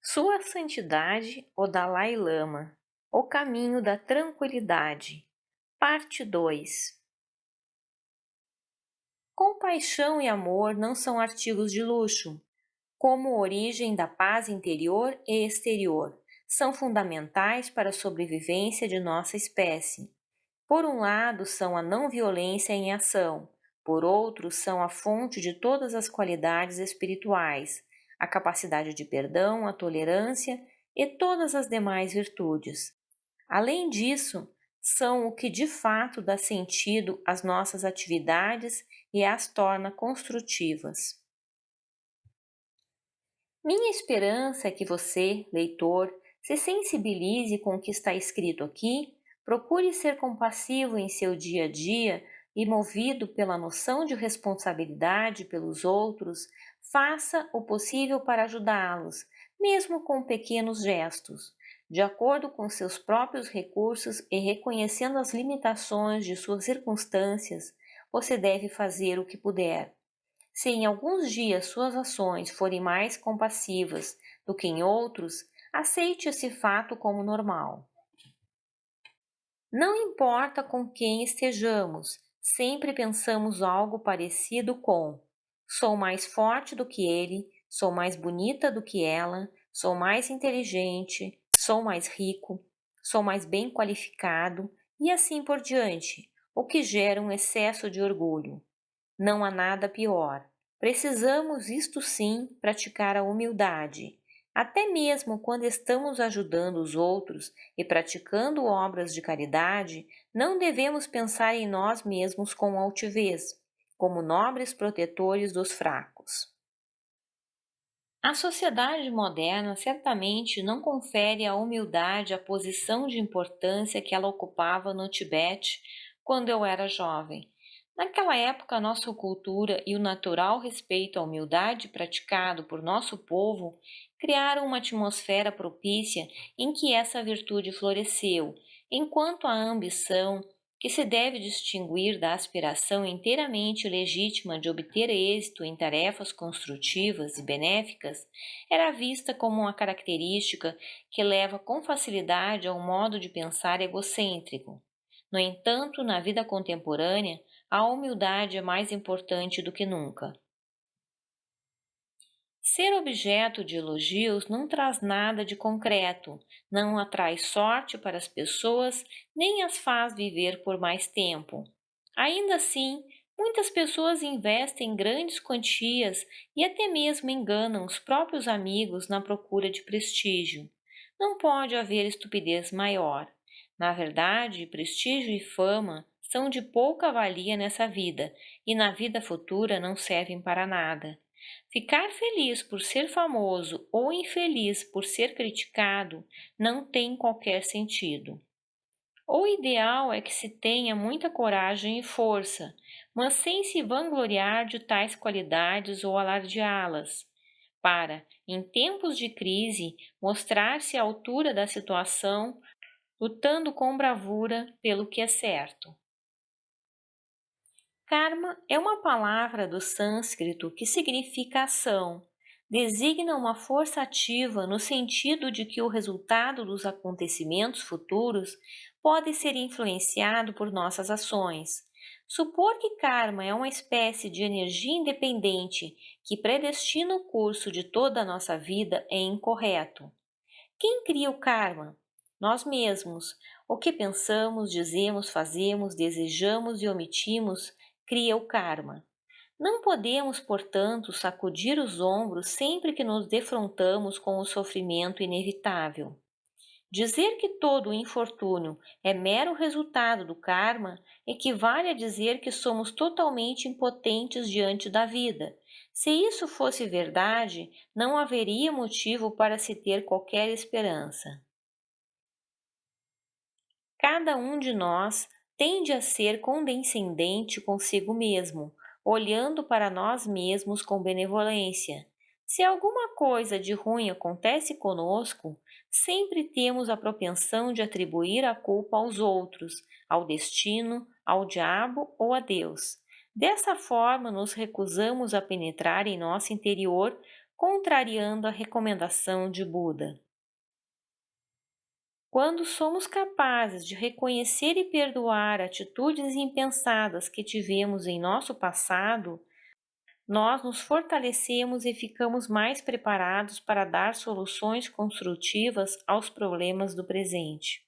Sua Santidade, o Dalai Lama, O Caminho da Tranquilidade, Parte 2. Compaixão e amor não são artigos de luxo, como origem da paz interior e exterior, são fundamentais para a sobrevivência de nossa espécie. Por um lado, são a não violência em ação, por outro, são a fonte de todas as qualidades espirituais, a capacidade de perdão, a tolerância e todas as demais virtudes. Além disso, são o que de fato dá sentido às nossas atividades e as torna construtivas. Minha esperança é que você, leitor, se sensibilize com o que está escrito aqui, procure ser compassivo em seu dia a dia e, movido pela noção de responsabilidade pelos outros, faça o possível para ajudá-los, mesmo com pequenos gestos, de acordo com seus próprios recursos e reconhecendo as limitações de suas circunstâncias. Você deve fazer o que puder. Se em alguns dias suas ações forem mais compassivas do que em outros, aceite esse fato como normal. Não importa com quem estejamos, sempre pensamos algo parecido com: sou mais forte do que ele, sou mais bonita do que ela, sou mais inteligente, sou mais rico, sou mais bem qualificado e assim por diante, o que gera um excesso de orgulho. Não há nada pior. Precisamos, isto sim, praticar a humildade. Até mesmo quando estamos ajudando os outros e praticando obras de caridade, não devemos pensar em nós mesmos com altivez, como nobres protetores dos fracos. A sociedade moderna certamente não confere à humildade a posição de importância que ela ocupava no Tibete quando eu era jovem. Naquela época, a nossa cultura e o natural respeito à humildade praticado por nosso povo criaram uma atmosfera propícia em que essa virtude floresceu, enquanto a ambição, que se deve distinguir da aspiração inteiramente legítima de obter êxito em tarefas construtivas e benéficas, era vista como uma característica que leva com facilidade a um modo de pensar egocêntrico. No entanto, na vida contemporânea, a humildade é mais importante do que nunca. Ser objeto de elogios não traz nada de concreto, não atrai sorte para as pessoas, nem as faz viver por mais tempo. Ainda assim, muitas pessoas investem grandes quantias e até mesmo enganam os próprios amigos na procura de prestígio. Não pode haver estupidez maior. Na verdade, prestígio e fama são de pouca valia nessa vida e na vida futura não servem para nada. Ficar feliz por ser famoso ou infeliz por ser criticado não tem qualquer sentido. O ideal é que se tenha muita coragem e força, mas sem se vangloriar de tais qualidades ou alardeá-las, para, em tempos de crise, mostrar-se à altura da situação, lutando com bravura pelo que é certo. Karma é uma palavra do sânscrito que significa ação. Designa uma força ativa no sentido de que o resultado dos acontecimentos futuros pode ser influenciado por nossas ações. Supor que karma é uma espécie de energia independente que predestina o curso de toda a nossa vida é incorreto. Quem cria o karma? Nós mesmos. O que pensamos, dizemos, fazemos, desejamos e omitimos cria o karma. Não podemos, portanto, sacudir os ombros sempre que nos defrontamos com o sofrimento inevitável. Dizer que todo o infortúnio é mero resultado do karma equivale a dizer que somos totalmente impotentes diante da vida. Se isso fosse verdade, não haveria motivo para se ter qualquer esperança. Cada um de nós tende a ser condescendente consigo mesmo, olhando para nós mesmos com benevolência. Se alguma coisa de ruim acontece conosco, sempre temos a propensão de atribuir a culpa aos outros, ao destino, ao diabo ou a Deus. Dessa forma, nos recusamos a penetrar em nosso interior contrariando a recomendação de Buda. Quando somos capazes de reconhecer e perdoar atitudes impensadas que tivemos em nosso passado, nós nos fortalecemos e ficamos mais preparados para dar soluções construtivas aos problemas do presente.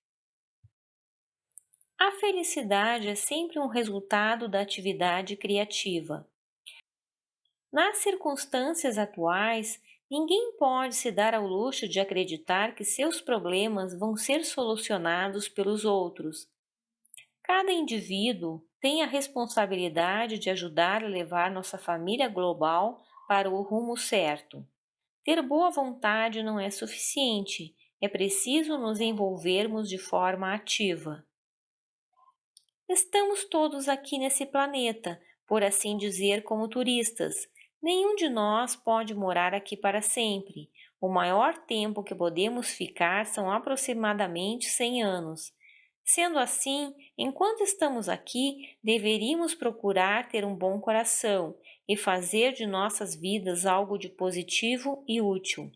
A felicidade é sempre um resultado da atividade criativa. Nas circunstâncias atuais, ninguém pode se dar ao luxo de acreditar que seus problemas vão ser solucionados pelos outros. Cada indivíduo tem a responsabilidade de ajudar a levar nossa família global para o rumo certo. Ter boa vontade não é suficiente, é preciso nos envolvermos de forma ativa. Estamos todos aqui nesse planeta, por assim dizer, como turistas. Nenhum de nós pode morar aqui para sempre. O maior tempo que podemos ficar são aproximadamente 100 anos. Sendo assim, enquanto estamos aqui, deveríamos procurar ter um bom coração e fazer de nossas vidas algo de positivo e útil.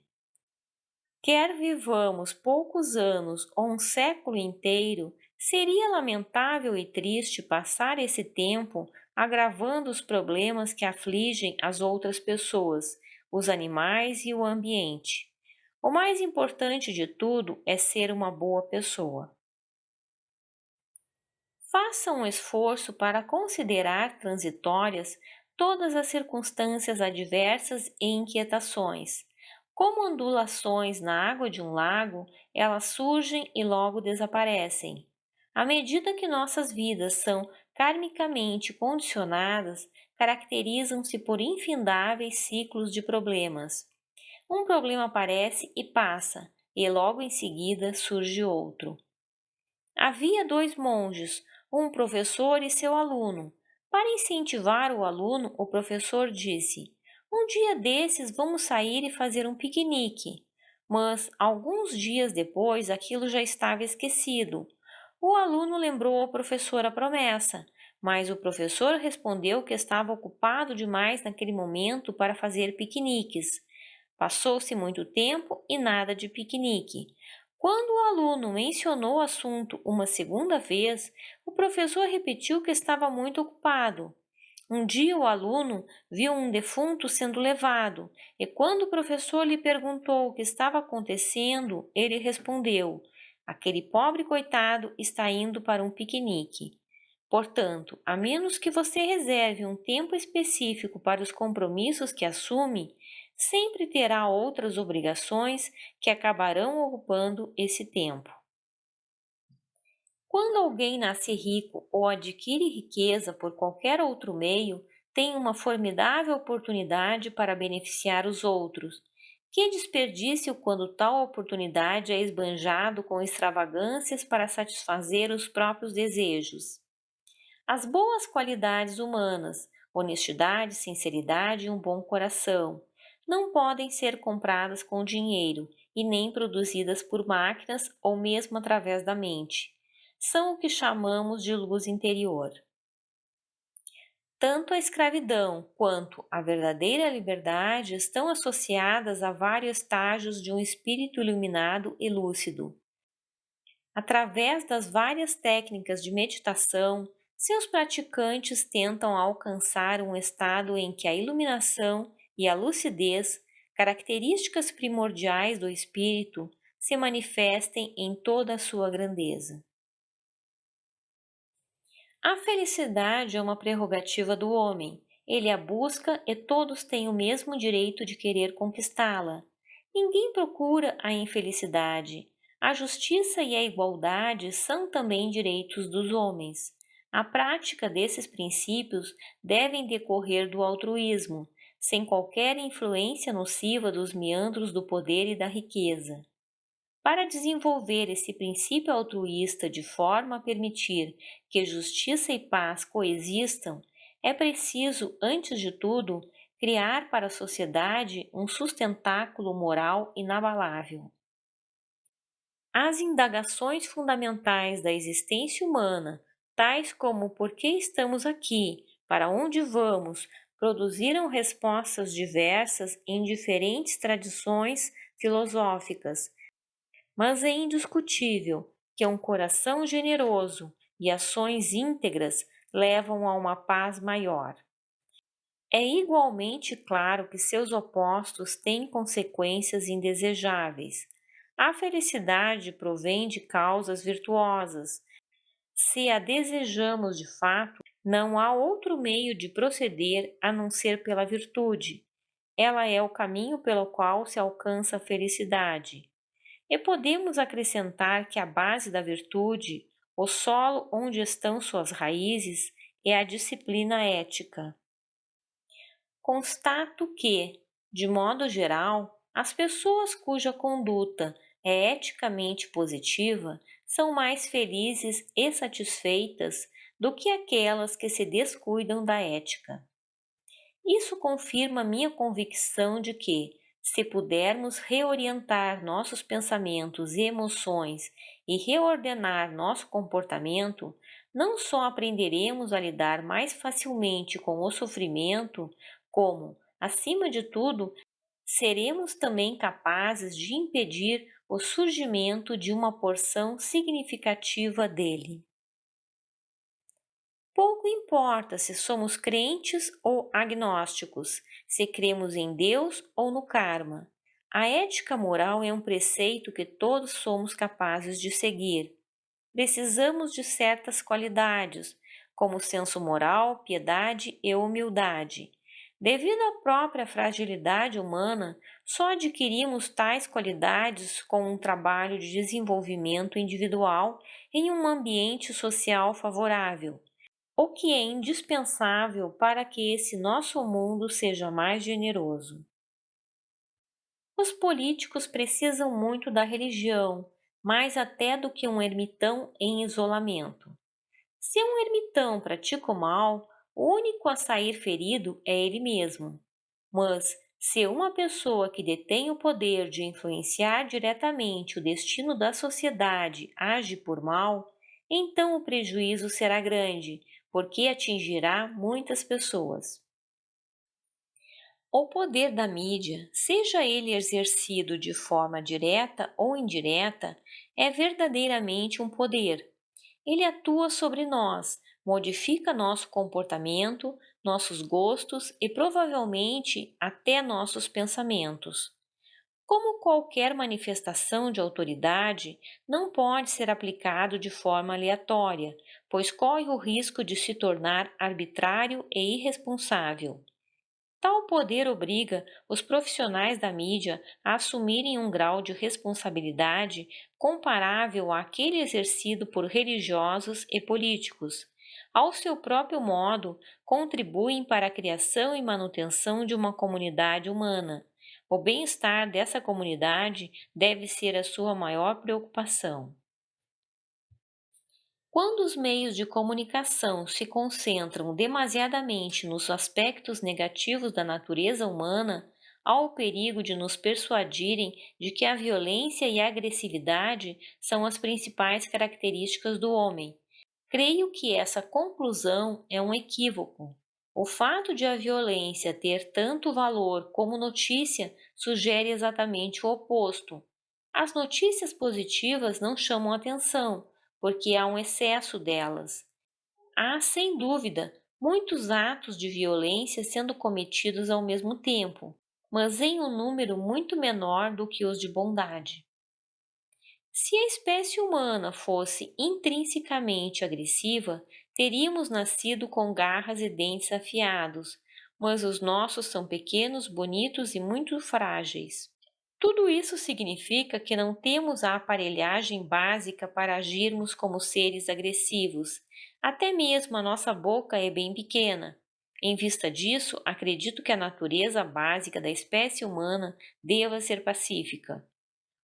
Quer vivamos poucos anos ou um século inteiro, seria lamentável e triste passar esse tempo agravando os problemas que afligem as outras pessoas, os animais e o ambiente. O mais importante de tudo é ser uma boa pessoa. Faça um esforço para considerar transitórias todas as circunstâncias adversas e inquietações. Como ondulações na água de um lago, elas surgem e logo desaparecem. À medida que nossas vidas são karmicamente condicionadas, caracterizam-se por infindáveis ciclos de problemas. Um problema aparece e passa, e logo em seguida surge outro. Havia dois monges, um professor e seu aluno. Para incentivar o aluno, o professor disse: Um dia desses vamos sair e fazer um piquenique. Mas, alguns dias depois, aquilo já estava esquecido. O aluno lembrou ao professor a promessa, mas o professor respondeu que estava ocupado demais naquele momento para fazer piqueniques. Passou-se muito tempo e nada de piquenique. Quando o aluno mencionou o assunto uma segunda vez, o professor repetiu que estava muito ocupado. Um dia o aluno viu um defunto sendo levado e quando o professor lhe perguntou o que estava acontecendo, ele respondeu: Aquele pobre coitado está indo para um piquenique. Portanto, a menos que você reserve um tempo específico para os compromissos que assume, sempre terá outras obrigações que acabarão ocupando esse tempo. Quando alguém nasce rico ou adquire riqueza por qualquer outro meio, tem uma formidável oportunidade para beneficiar os outros. Que desperdício quando tal oportunidade é esbanjado com extravagâncias para satisfazer os próprios desejos. As boas qualidades humanas, honestidade, sinceridade e um bom coração, não podem ser compradas com dinheiro e nem produzidas por máquinas ou mesmo através da mente. São o que chamamos de luz interior. Tanto a escravidão quanto a verdadeira liberdade estão associadas a vários estágios de um espírito iluminado e lúcido. Através das várias técnicas de meditação, seus praticantes tentam alcançar um estado em que a iluminação e a lucidez, características primordiais do espírito, se manifestem em toda a sua grandeza. A felicidade é uma prerrogativa do homem. Ele a busca e todos têm o mesmo direito de querer conquistá-la. Ninguém procura a infelicidade. A justiça e a igualdade são também direitos dos homens. A prática desses princípios devem decorrer do altruísmo, sem qualquer influência nociva dos meandros do poder e da riqueza. Para desenvolver esse princípio altruísta de forma a permitir que justiça e paz coexistam, é preciso, antes de tudo, criar para a sociedade um sustentáculo moral inabalável. As indagações fundamentais da existência humana, tais como por que estamos aqui, para onde vamos, produziram respostas diversas em diferentes tradições filosóficas, mas é indiscutível que um coração generoso e ações íntegras levam a uma paz maior. É igualmente claro que seus opostos têm consequências indesejáveis. A felicidade provém de causas virtuosas. Se a desejamos de fato, não há outro meio de proceder a não ser pela virtude. Ela é o caminho pelo qual se alcança a felicidade. E podemos acrescentar que a base da virtude, o solo onde estão suas raízes, é a disciplina ética. Constato que, de modo geral, as pessoas cuja conduta é eticamente positiva são mais felizes e satisfeitas do que aquelas que se descuidam da ética. Isso confirma minha convicção de que, se pudermos reorientar nossos pensamentos e emoções e reordenar nosso comportamento, não só aprenderemos a lidar mais facilmente com o sofrimento, como, acima de tudo, seremos também capazes de impedir o surgimento de uma porção significativa dele. Pouco importa se somos crentes ou agnósticos, se cremos em Deus ou no karma. A ética moral é um preceito que todos somos capazes de seguir. Precisamos de certas qualidades, como senso moral, piedade e humildade. Devido à própria fragilidade humana, só adquirimos tais qualidades com um trabalho de desenvolvimento individual em um ambiente social favorável, o que é indispensável para que esse nosso mundo seja mais generoso. Os políticos precisam muito da religião, mais até do que um ermitão em isolamento. Se um ermitão pratica o mal, o único a sair ferido é ele mesmo. Mas, se uma pessoa que detém o poder de influenciar diretamente o destino da sociedade age por mal, então o prejuízo será grande, porque atingirá muitas pessoas. O poder da mídia, seja ele exercido de forma direta ou indireta, é verdadeiramente um poder. Ele atua sobre nós, modifica nosso comportamento, nossos gostos e provavelmente até nossos pensamentos. Como qualquer manifestação de autoridade, não pode ser aplicado de forma aleatória, pois corre o risco de se tornar arbitrário e irresponsável. Tal poder obriga os profissionais da mídia a assumirem um grau de responsabilidade comparável àquele exercido por religiosos e políticos. Ao seu próprio modo, contribuem para a criação e manutenção de uma comunidade humana. O bem-estar dessa comunidade deve ser a sua maior preocupação. Quando os meios de comunicação se concentram demasiadamente nos aspectos negativos da natureza humana, há o perigo de nos persuadirem de que a violência e a agressividade são as principais características do homem. Creio que essa conclusão é um equívoco. O fato de a violência ter tanto valor como notícia sugere exatamente o oposto. As notícias positivas não chamam atenção, porque há um excesso delas. Há, sem dúvida, muitos atos de violência sendo cometidos ao mesmo tempo, mas em um número muito menor do que os de bondade. Se a espécie humana fosse intrinsecamente agressiva, teríamos nascido com garras e dentes afiados, mas os nossos são pequenos, bonitos e muito frágeis. Tudo isso significa que não temos a aparelhagem básica para agirmos como seres agressivos. Até mesmo a nossa boca é bem pequena. Em vista disso, acredito que a natureza básica da espécie humana deva ser pacífica.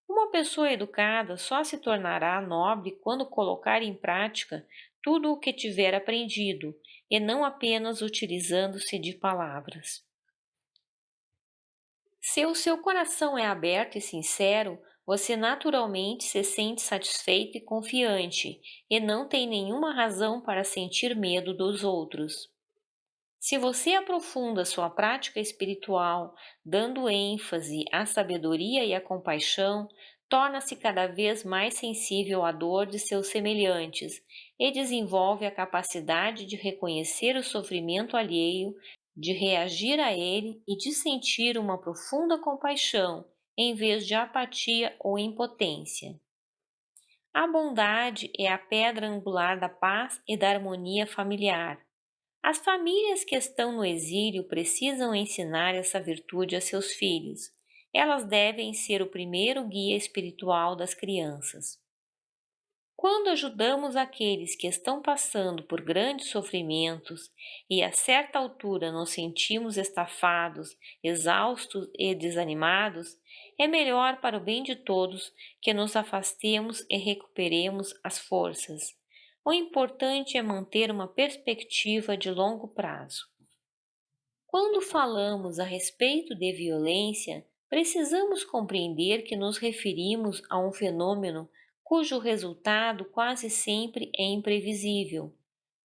Uma pessoa educada só se tornará nobre quando colocar em prática tudo o que tiver aprendido, e não apenas utilizando-se de palavras. Se o seu coração é aberto e sincero, você naturalmente se sente satisfeito e confiante, e não tem nenhuma razão para sentir medo dos outros. Se você aprofunda sua prática espiritual, dando ênfase à sabedoria e à compaixão, torna-se cada vez mais sensível à dor de seus semelhantes e desenvolve a capacidade de reconhecer o sofrimento alheio, de reagir a ele e de sentir uma profunda compaixão, em vez de apatia ou impotência. A bondade é a pedra angular da paz e da harmonia familiar. As famílias que estão no exílio precisam ensinar essa virtude a seus filhos. Elas devem ser o primeiro guia espiritual das crianças. Quando ajudamos aqueles que estão passando por grandes sofrimentos e a certa altura nos sentimos estafados, exaustos e desanimados, é melhor para o bem de todos que nos afastemos e recuperemos as forças. O importante é manter uma perspectiva de longo prazo. Quando falamos a respeito de violência, precisamos compreender que nos referimos a um fenômeno cujo resultado quase sempre é imprevisível.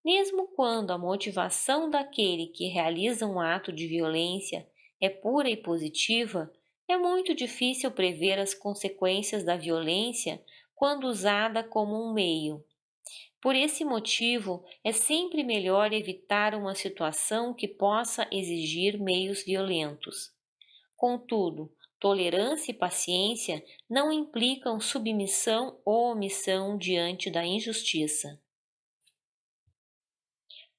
Mesmo quando a motivação daquele que realiza um ato de violência é pura e positiva, é muito difícil prever as consequências da violência quando usada como um meio. Por esse motivo, é sempre melhor evitar uma situação que possa exigir meios violentos. Contudo, tolerância e paciência não implicam submissão ou omissão diante da injustiça.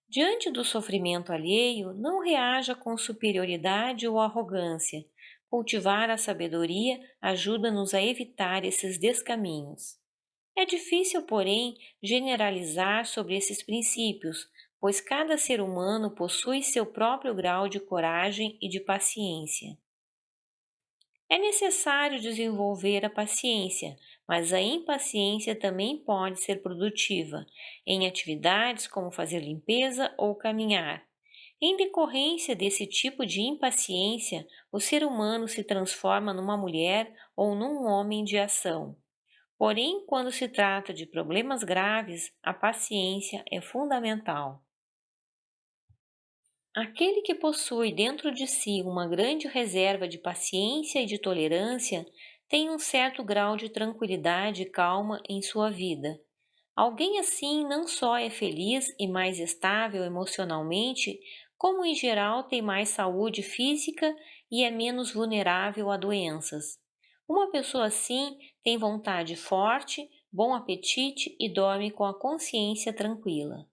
Diante do sofrimento alheio, não reaja com superioridade ou arrogância. Cultivar a sabedoria ajuda-nos a evitar esses descaminhos. É difícil, porém, generalizar sobre esses princípios, pois cada ser humano possui seu próprio grau de coragem e de paciência. É necessário desenvolver a paciência, mas a impaciência também pode ser produtiva, em atividades como fazer limpeza ou caminhar. Em decorrência desse tipo de impaciência, o ser humano se transforma numa mulher ou num homem de ação. Porém, quando se trata de problemas graves, a paciência é fundamental. Aquele que possui dentro de si uma grande reserva de paciência e de tolerância tem um certo grau de tranquilidade e calma em sua vida. Alguém assim não só é feliz e mais estável emocionalmente, como em geral tem mais saúde física e é menos vulnerável a doenças. Uma pessoa assim tem vontade forte, bom apetite e dorme com a consciência tranquila.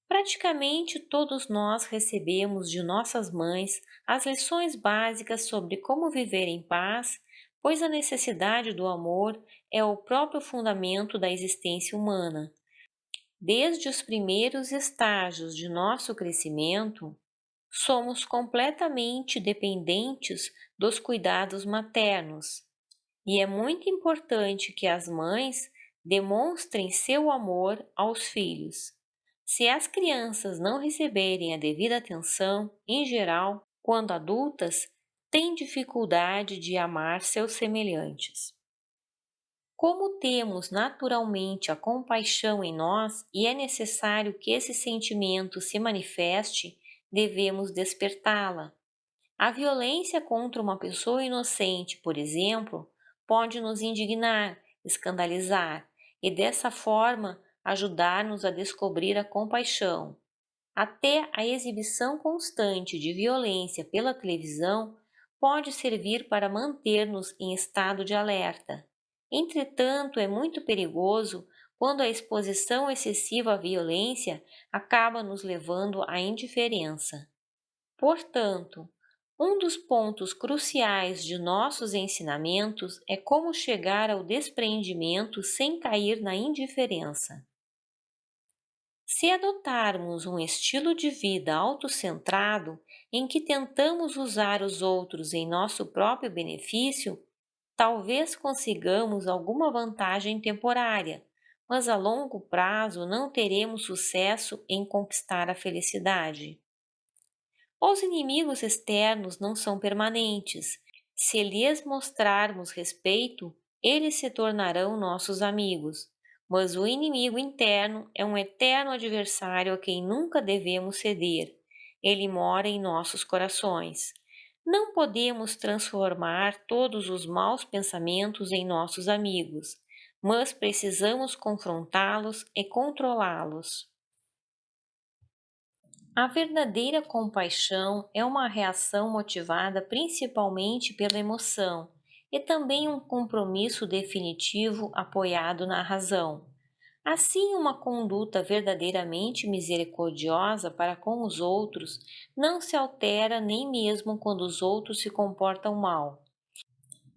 Praticamente todos nós recebemos de nossas mães as lições básicas sobre como viver em paz, pois a necessidade do amor é o próprio fundamento da existência humana. Desde os primeiros estágios de nosso crescimento, somos completamente dependentes dos cuidados maternos, e é muito importante que as mães demonstrem seu amor aos filhos. Se as crianças não receberem a devida atenção, em geral, quando adultas, têm dificuldade de amar seus semelhantes. Como temos naturalmente a compaixão em nós e é necessário que esse sentimento se manifeste, devemos despertá-la. A violência contra uma pessoa inocente, por exemplo, pode nos indignar, escandalizar e, dessa forma, ajudar-nos a descobrir a compaixão. Até a exibição constante de violência pela televisão pode servir para manter-nos em estado de alerta. Entretanto, é muito perigoso quando a exposição excessiva à violência acaba nos levando à indiferença. Portanto, um dos pontos cruciais de nossos ensinamentos é como chegar ao despreendimento sem cair na indiferença. Se adotarmos um estilo de vida autocentrado, em que tentamos usar os outros em nosso próprio benefício, talvez consigamos alguma vantagem temporária, mas a longo prazo não teremos sucesso em conquistar a felicidade. Os inimigos externos não são permanentes. Se lhes mostrarmos respeito, eles se tornarão nossos amigos. mas o inimigo interno é um eterno adversário a quem nunca devemos ceder. Ele mora em nossos corações. Não podemos transformar todos os maus pensamentos em nossos amigos, mas precisamos confrontá-los e controlá-los. A verdadeira compaixão é uma reação motivada principalmente pela emoção e também um compromisso definitivo apoiado na razão. Assim, uma conduta verdadeiramente misericordiosa para com os outros não se altera nem mesmo quando os outros se comportam mal.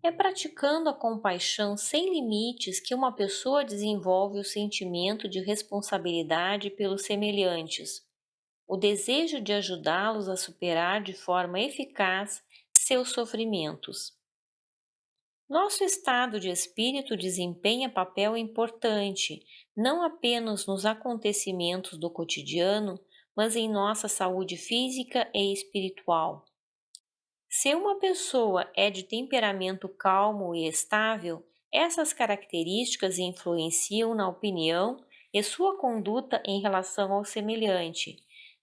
É praticando a compaixão sem limites que uma pessoa desenvolve o sentimento de responsabilidade pelos semelhantes, o desejo de ajudá-los a superar de forma eficaz seus sofrimentos. Nosso estado de espírito desempenha papel importante, não apenas nos acontecimentos do cotidiano, mas em nossa saúde física e espiritual. Se uma pessoa é de temperamento calmo e estável, essas características influenciam na opinião e sua conduta em relação ao semelhante.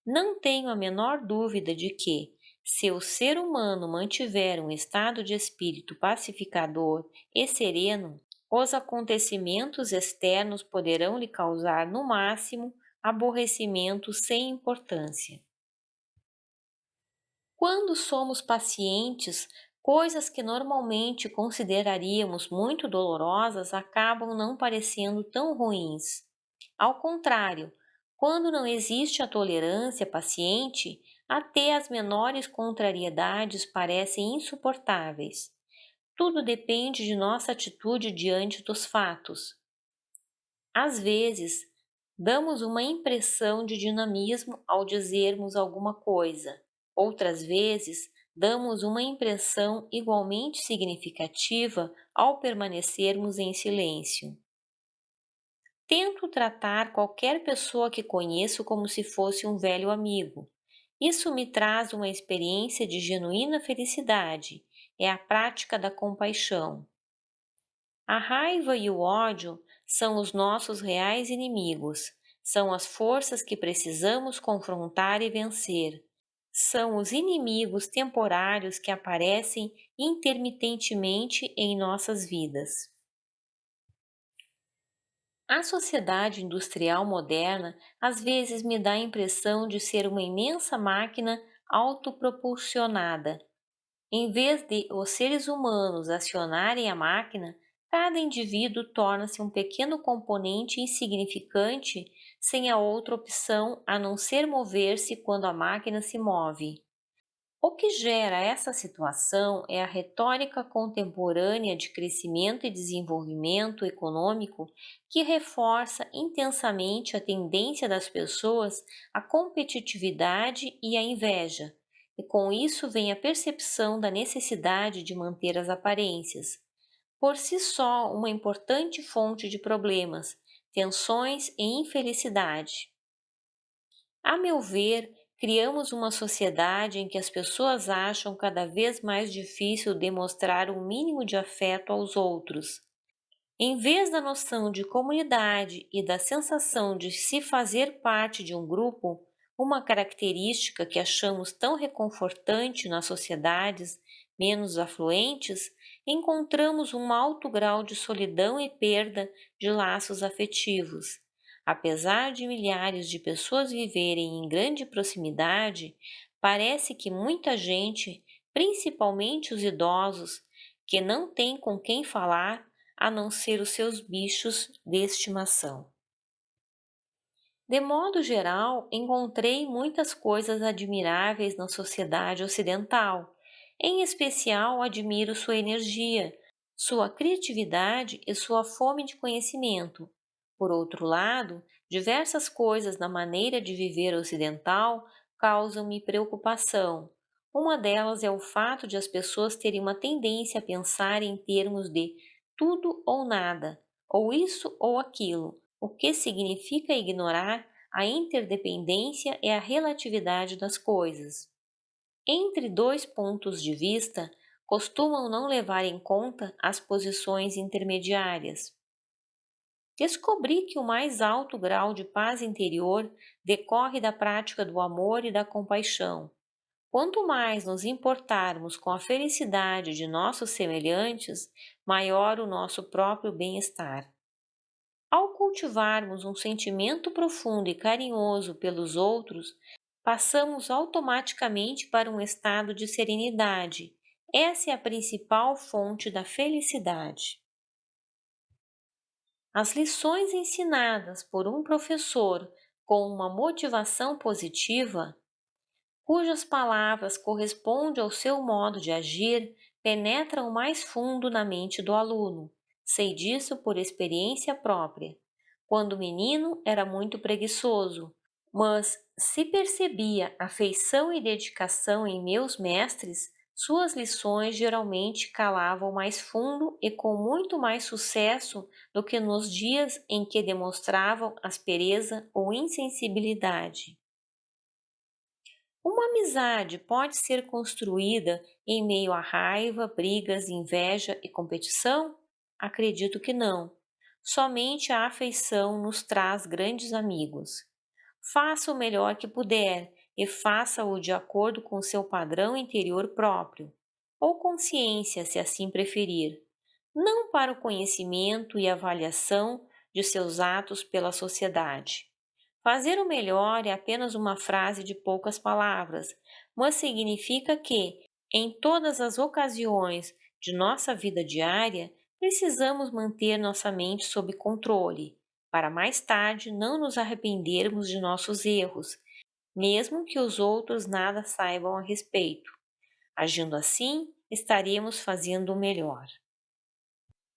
Não tenho a menor dúvida de que, se o ser humano mantiver um estado de espírito pacificador e sereno, os acontecimentos externos poderão lhe causar, no máximo, aborrecimento sem importância. Quando somos pacientes, coisas que normalmente consideraríamos muito dolorosas acabam não parecendo tão ruins. Ao contrário, quando não existe a tolerância paciente, até as menores contrariedades parecem insuportáveis. Tudo depende de nossa atitude diante dos fatos. Às vezes, damos uma impressão de dinamismo ao dizermos alguma coisa. Outras vezes, damos uma impressão igualmente significativa ao permanecermos em silêncio. Tento tratar qualquer pessoa que conheço como se fosse um velho amigo. Isso me traz uma experiência de genuína felicidade. É a prática da compaixão. A raiva e o ódio são os nossos reais inimigos, são as forças que precisamos confrontar e vencer. São os inimigos temporários que aparecem intermitentemente em nossas vidas. A sociedade industrial moderna às vezes me dá a impressão de ser uma imensa máquina autopropulsionada. Em vez de os seres humanos acionarem a máquina, cada indivíduo torna-se um pequeno componente insignificante sem a outra opção a não ser mover-se quando a máquina se move. O que gera essa situação é a retórica contemporânea de crescimento e desenvolvimento econômico que reforça intensamente a tendência das pessoas à competitividade e à inveja, e com isso vem a percepção da necessidade de manter as aparências. Por si só, uma importante fonte de problemas, tensões e infelicidade. A meu ver, criamos uma sociedade em que as pessoas acham cada vez mais difícil demonstrar um mínimo de afeto aos outros. Em vez da noção de comunidade e da sensação de se fazer parte de um grupo, uma característica que achamos tão reconfortante nas sociedades menos afluentes, encontramos um alto grau de solidão e perda de laços afetivos. Apesar de milhares de pessoas viverem em grande proximidade, parece que muita gente, principalmente os idosos, que não têm com quem falar, a não ser os seus bichos de estimação. De modo geral, encontrei muitas coisas admiráveis na sociedade ocidental. Em especial, admiro sua energia, sua criatividade e sua fome de conhecimento. Por outro lado, diversas coisas na maneira de viver ocidental causam-me preocupação. Uma delas é o fato de as pessoas terem uma tendência a pensar em termos de tudo ou nada, ou isso ou aquilo, o que significa ignorar a interdependência e a relatividade das coisas. Entre dois pontos de vista, costumam não levar em conta as posições intermediárias. descobri que o mais alto grau de paz interior decorre da prática do amor e da compaixão. Quanto mais nos importarmos com a felicidade de nossos semelhantes, maior o nosso próprio bem-estar. Ao cultivarmos um sentimento profundo e carinhoso pelos outros, passamos automaticamente para um estado de serenidade. Essa é a principal fonte da felicidade. As lições ensinadas por um professor com uma motivação positiva, cujas palavras correspondem ao seu modo de agir, penetram mais fundo na mente do aluno. Sei disso por experiência própria. Quando menino, era muito preguiçoso, mas se percebia afeição e dedicação em meus mestres, suas lições geralmente calavam mais fundo e com muito mais sucesso do que nos dias em que demonstravam aspereza ou insensibilidade. Uma amizade pode ser construída em meio a raiva, brigas, inveja e competição? Acredito que não. Somente a afeição nos traz grandes amigos. Faça o melhor que puder e faça-o de acordo com seu padrão interior próprio, ou consciência, se assim preferir, não para o conhecimento e avaliação de seus atos pela sociedade. Fazer o melhor é apenas uma frase de poucas palavras, mas significa que, em todas as ocasiões de nossa vida diária, precisamos manter nossa mente sob controle, para mais tarde não nos arrependermos de nossos erros, mesmo que os outros nada saibam a respeito. Agindo assim, estaremos fazendo o melhor.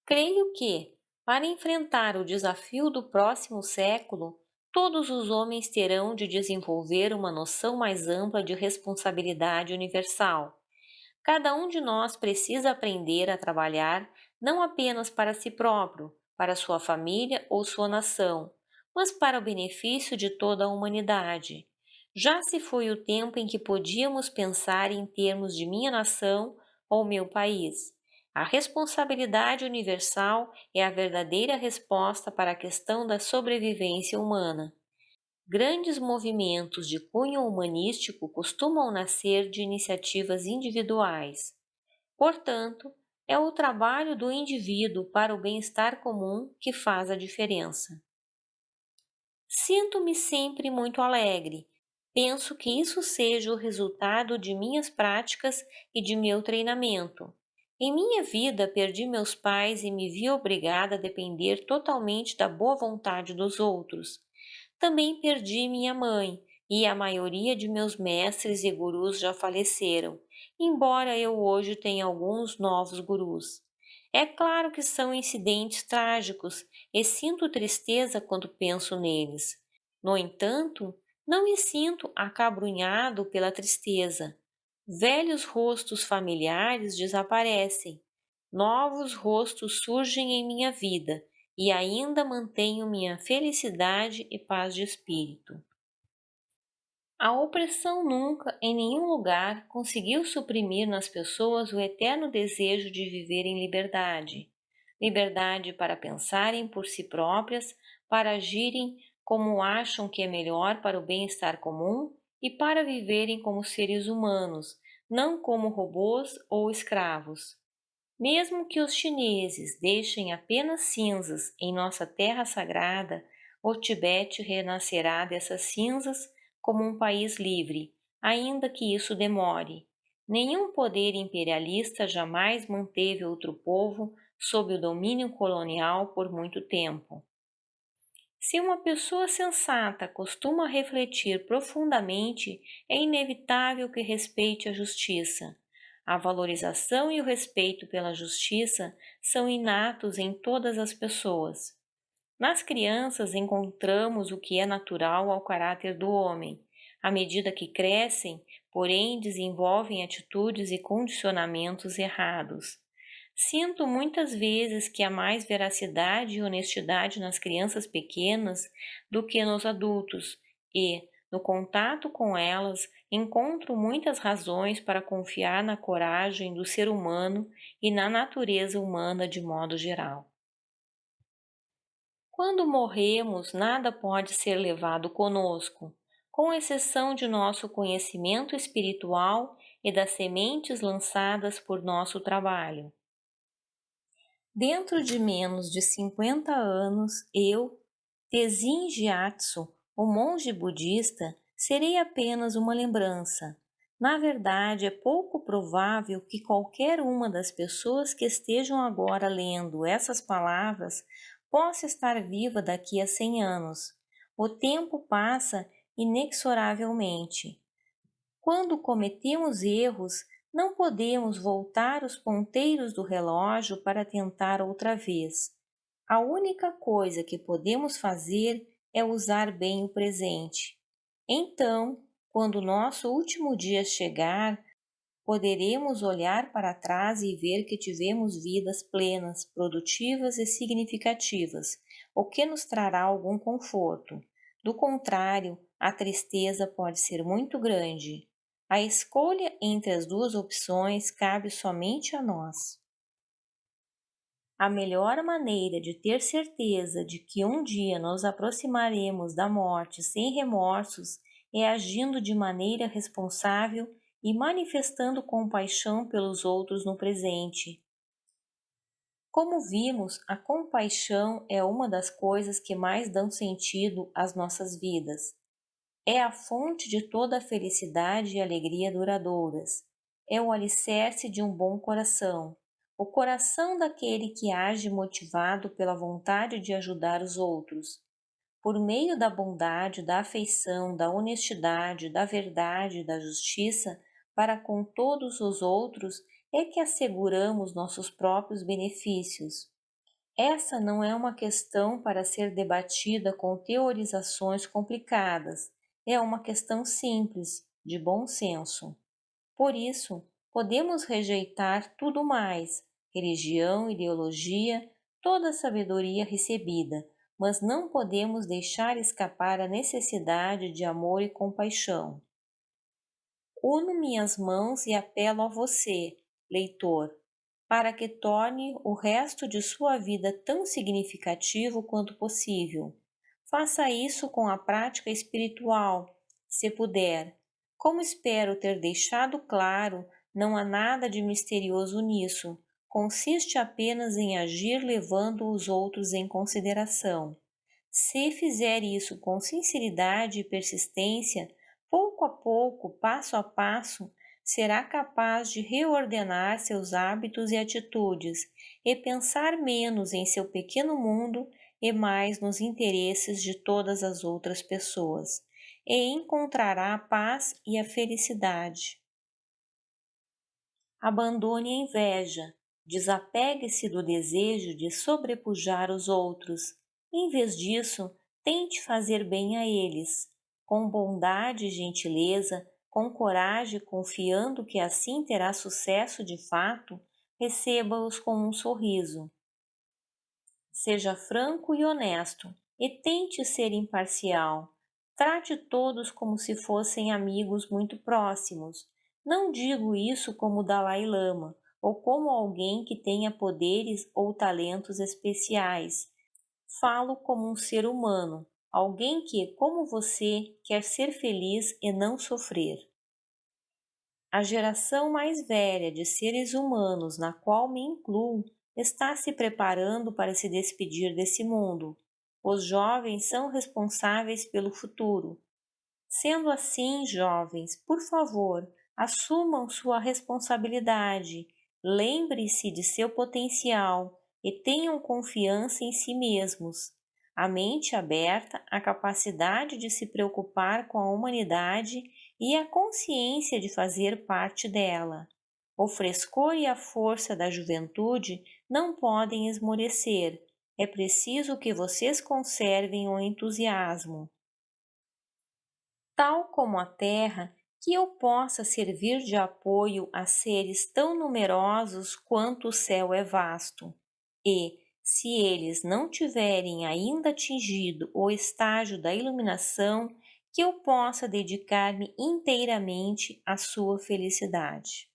Creio que, para enfrentar o desafio do próximo século, todos os homens terão de desenvolver uma noção mais ampla de responsabilidade universal. Cada um de nós precisa aprender a trabalhar não apenas para si próprio, para sua família ou sua nação, mas para o benefício de toda a humanidade. Já se foi o tempo em que podíamos pensar em termos de minha nação ou meu país. A responsabilidade universal é a verdadeira resposta para a questão da sobrevivência humana. Grandes movimentos de cunho humanístico costumam nascer de iniciativas individuais. Portanto, é o trabalho do indivíduo para o bem-estar comum que faz a diferença. Sinto-me sempre muito alegre. Penso que isso seja o resultado de minhas práticas e de meu treinamento. Em minha vida, perdi meus pais e me vi obrigada a depender totalmente da boa vontade dos outros. Também perdi minha mãe, e a maioria de meus mestres e gurus já faleceram, embora eu hoje tenha alguns novos gurus. É claro que são incidentes trágicos e sinto tristeza quando penso neles. No entanto, não me sinto acabrunhado pela tristeza. Velhos rostos familiares desaparecem. Novos rostos surgem em minha vida e ainda mantenho minha felicidade e paz de espírito. A opressão nunca, em nenhum lugar, conseguiu suprimir nas pessoas o eterno desejo de viver em liberdade. Liberdade para pensarem por si próprias, para agirem como acham que é melhor para o bem-estar comum e para viverem como seres humanos, não como robôs ou escravos. Mesmo que os chineses deixem apenas cinzas em nossa terra sagrada, o Tibete renascerá dessas cinzas como um país livre, ainda que isso demore. Nenhum poder imperialista jamais manteve outro povo sob o domínio colonial por muito tempo. Se uma pessoa sensata costuma refletir profundamente, é inevitável que respeite a justiça. A valorização e o respeito pela justiça são inatos em todas as pessoas. Nas crianças encontramos o que é natural ao caráter do homem. À medida que crescem, porém, desenvolvem atitudes e condicionamentos errados. Sinto muitas vezes que há mais veracidade e honestidade nas crianças pequenas do que nos adultos, e, no contato com elas, encontro muitas razões para confiar na coragem do ser humano e na natureza humana de modo geral. Quando morremos, nada pode ser levado conosco, com exceção de nosso conhecimento espiritual e das sementes lançadas por nosso trabalho. Dentro de menos de 50 anos, eu, Tenzin Gyatso, o monge budista, serei apenas uma lembrança. Na verdade, é pouco provável que qualquer uma das pessoas que estejam agora lendo essas palavras possa estar viva daqui a 100 anos. O tempo passa inexoravelmente. Quando cometemos erros, não podemos voltar os ponteiros do relógio para tentar outra vez. A única coisa que podemos fazer é usar bem o presente. Então, quando o nosso último dia chegar, poderemos olhar para trás e ver que tivemos vidas plenas, produtivas e significativas, o que nos trará algum conforto. Do contrário, a tristeza pode ser muito grande. A escolha entre as duas opções cabe somente a nós. A melhor maneira de ter certeza de que um dia nos aproximaremos da morte sem remorsos é agindo de maneira responsável e manifestando compaixão pelos outros no presente. Como vimos, a compaixão é uma das coisas que mais dão sentido às nossas vidas. É a fonte de toda a felicidade e alegria duradouras. É o alicerce de um bom coração. O coração daquele que age motivado pela vontade de ajudar os outros. Por meio da bondade, da afeição, da honestidade, da verdade e da justiça para com todos os outros é que asseguramos nossos próprios benefícios. Essa não é uma questão para ser debatida com teorizações complicadas, é uma questão simples, de bom senso. Por isso, podemos rejeitar tudo mais, religião, ideologia, toda a sabedoria recebida, mas não podemos deixar escapar a necessidade de amor e compaixão. Uno minhas mãos e apelo a você, leitor, para que torne o resto de sua vida tão significativo quanto possível. Faça isso com a prática espiritual, se puder. Como espero ter deixado claro, não há nada de misterioso nisso. Consiste apenas em agir levando os outros em consideração. Se fizer isso com sinceridade e persistência, pouco a pouco, passo a passo, será capaz de reordenar seus hábitos e atitudes e pensar menos em seu pequeno mundo e mais nos interesses de todas as outras pessoas, e encontrará a paz e a felicidade. Abandone a inveja, desapegue-se do desejo de sobrepujar os outros. Em vez disso, tente fazer bem a eles, com bondade e gentileza, com coragem, confiando que assim terá sucesso de fato, receba-os com um sorriso. Seja franco e honesto, e tente ser imparcial. Trate todos como se fossem amigos muito próximos. Não digo isso como Dalai Lama, ou como alguém que tenha poderes ou talentos especiais. Falo como um ser humano, alguém que, como você, quer ser feliz e não sofrer. A geração mais velha de seres humanos, na qual me incluo, está se preparando para se despedir desse mundo. Os jovens são responsáveis pelo futuro. Sendo assim, jovens, por favor, assumam sua responsabilidade, lembre-se de seu potencial e tenham confiança em si mesmos. A mente aberta, a capacidade de se preocupar com a humanidade e a consciência de fazer parte dela. O frescor e a força da juventude não podem esmorecer. É preciso que vocês conservem o entusiasmo. Tal como a terra, que eu possa servir de apoio a seres tão numerosos quanto o céu é vasto. E, se eles não tiverem ainda atingido o estágio da iluminação, que eu possa dedicar-me inteiramente à sua felicidade.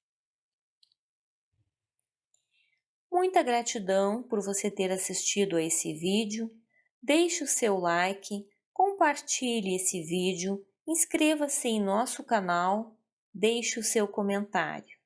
Muita gratidão por você ter assistido a esse vídeo. Deixe o seu like, compartilhe esse vídeo, inscreva-se em nosso canal, deixe o seu comentário.